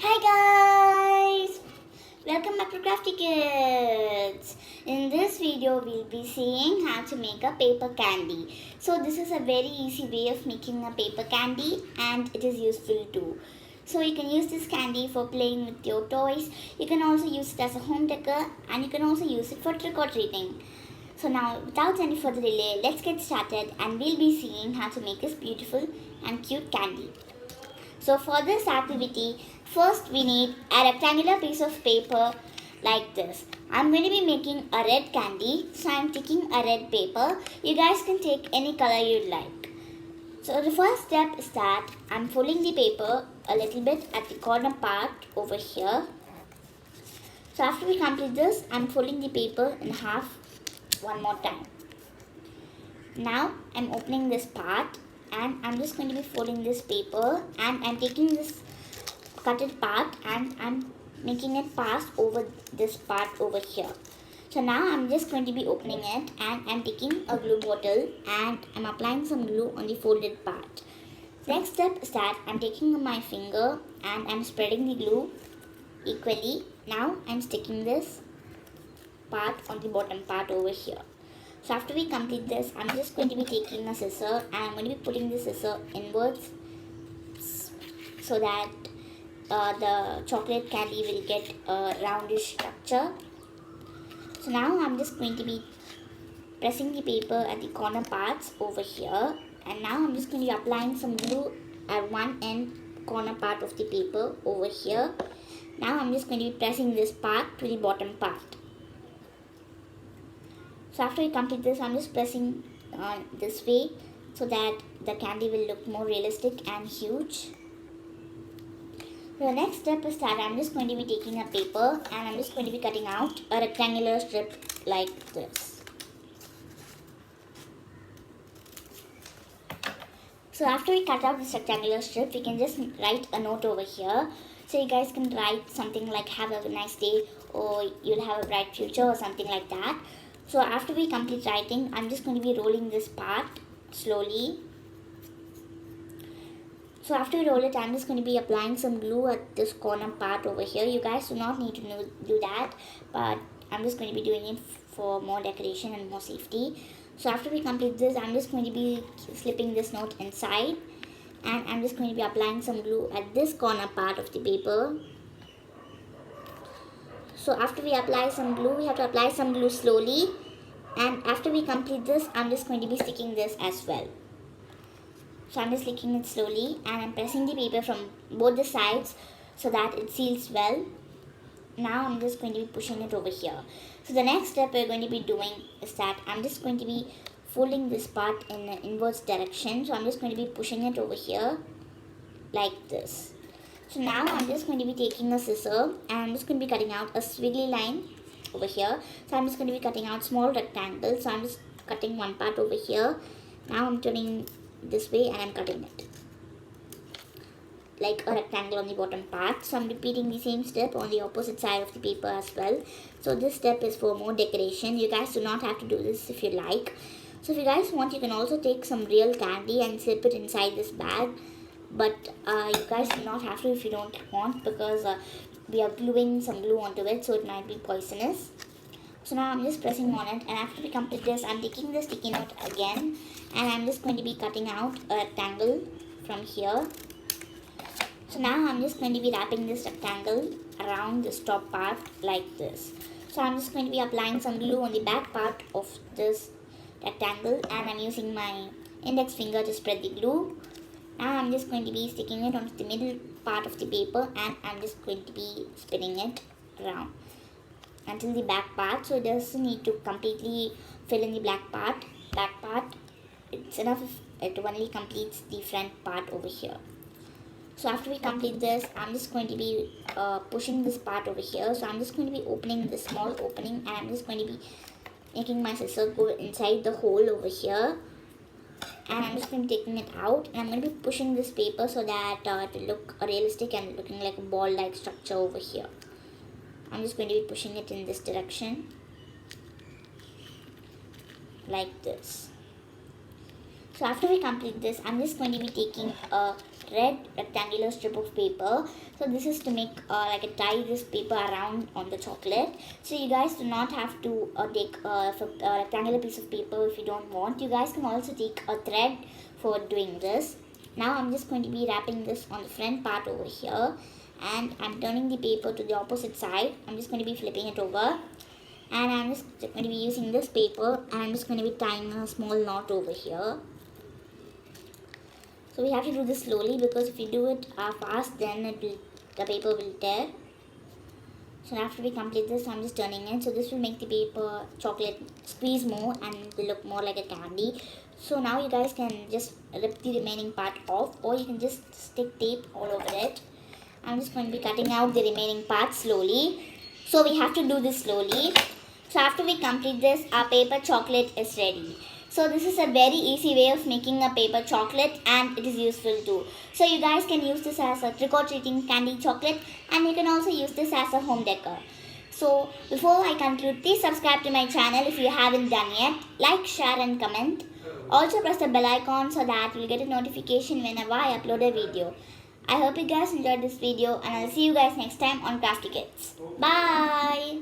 Hi guys! Welcome back to Crafty Kids. In this video we'll be seeing how to make a paper candy. So this is a very easy way of making a paper candy and it is useful too. So you can use this candy for playing with your toys. You can also use it as a home decor and you can also use it for trick or treating. So now without any further delay, let's get started and we'll be seeing how to make this beautiful and cute candy. So for this activity, first we need a rectangular piece of paper like this. I'm going to be making a red candy, so I'm taking a red paper. You guys can take any color you'd like. So the first step is that I'm folding the paper a little bit at the corner part over here. So after we complete this, I'm folding the paper in half one more time. Now I'm opening this part and I'm just going to be folding this paper and I'm taking this cutted part and I'm making it pass over this part over here. So now I'm just going to be opening it and I'm taking a glue bottle and I'm applying some glue on the folded part. Next step is that I'm taking my finger and I'm spreading the glue equally. Now I'm sticking this part on the bottom part over here. So after we complete this, I'm just going to be taking a scissor and I'm going to be putting the scissor inwards so that the chocolate candy will get a roundish structure. So now I'm just going to be pressing the paper at the corner parts over here and now I'm just going to be applying some glue at one end corner part of the paper over here. Now I'm just going to be pressing this part to the bottom part. So after we complete this, I'm just pressing this way so that the candy will look more realistic and huge. So the next step is that I'm just going to be taking a paper and I'm just going to be cutting out a rectangular strip like this. So after we cut out this rectangular strip, we can just write a note over here. So you guys can write something like have a nice day or you'll have a bright future or something like that. So after we complete writing, I'm just going to be rolling this part slowly. So after we roll it, I'm just going to be applying some glue at this corner part over here. You guys do not need to do that, but I'm just going to be doing it for more decoration and more safety. So after we complete this, I'm just going to be slipping this note inside and I'm just going to be applying some glue at this corner part of the paper. So after we apply some glue, we have to apply some glue slowly. And after we complete this, I'm just going to be sticking this as well. So I'm just sticking it slowly and I'm pressing the paper from both the sides so that it seals well. Now I'm just going to be pushing it over here. So the next step we're going to be doing is that I'm just going to be folding this part in the inverse direction. So I'm just going to be pushing it over here like this. So now I'm just going to be taking a scissor and I'm just going to be cutting out a squiggly line over here. So I'm just going to be cutting out small rectangles. So I'm just cutting one part over here. Now I'm turning this way and I'm cutting it like a rectangle on the bottom part. So I'm repeating the same step on the opposite side of the paper as well. So this step is for more decoration. You guys do not have to do this if you like. So if you guys want, you can also take some real candy and slip it inside this bag. But you guys do not have to if you don't want because we are gluing some glue onto it, so it might be poisonous. So now I'm just pressing on it and after we complete this, I'm taking the sticky note again and I'm just going to be cutting out a rectangle from here. So now I'm just going to be wrapping this rectangle around this top part like this. So I'm just going to be applying some glue on the back part of this rectangle and I'm using my index finger to spread the glue. Now I'm just going to be sticking it onto the middle part of the paper and I'm just going to be spinning it around until the back part. So it doesn't need to completely fill in the back part. It's enough if it only completes the front part over here. So after we complete this, I'm just going to be pushing this part over here. So I'm just going to be opening this small opening and I'm just going to be making my scissor go inside the hole over here. And I'm just going to be taking it out and I'm going to be pushing this paper so that it will look realistic and looking like a ball-like structure over here. I'm just going to be pushing it in this direction like this. So after we complete this, I'm just going to be taking a red rectangular strip of paper. So this is to make like a tie this paper around on the chocolate. So you guys do not have to take a rectangular piece of paper if you don't want. You guys can also take a thread for doing this. Now I'm just going to be wrapping this on the front part over here, and I'm turning the paper to the opposite side. I'm just going to be flipping it over, and I'm just going to be using this paper, and I'm just going to be tying a small knot over here. So we have to do this slowly, because if you do it fast, then the paper will tear. So after we complete this, I'm just turning it. So this will make the paper chocolate squeeze more and will look more like a candy. So now you guys can just rip the remaining part off, or you can just stick tape all over it. I'm just going to be cutting out the remaining part slowly. So we have to do this slowly. So after we complete this, our paper chocolate is ready. So this is a very easy way of making a paper chocolate, and it is useful too. So you guys can use this as a trick-or-treating candy chocolate, and you can also use this as a home decor. So before I conclude, please subscribe to my channel if you haven't done yet. Like, share and comment. Also press the bell icon so that you'll get a notification whenever I upload a video. I hope you guys enjoyed this video, and I'll see you guys next time on Crafty Kids. Bye!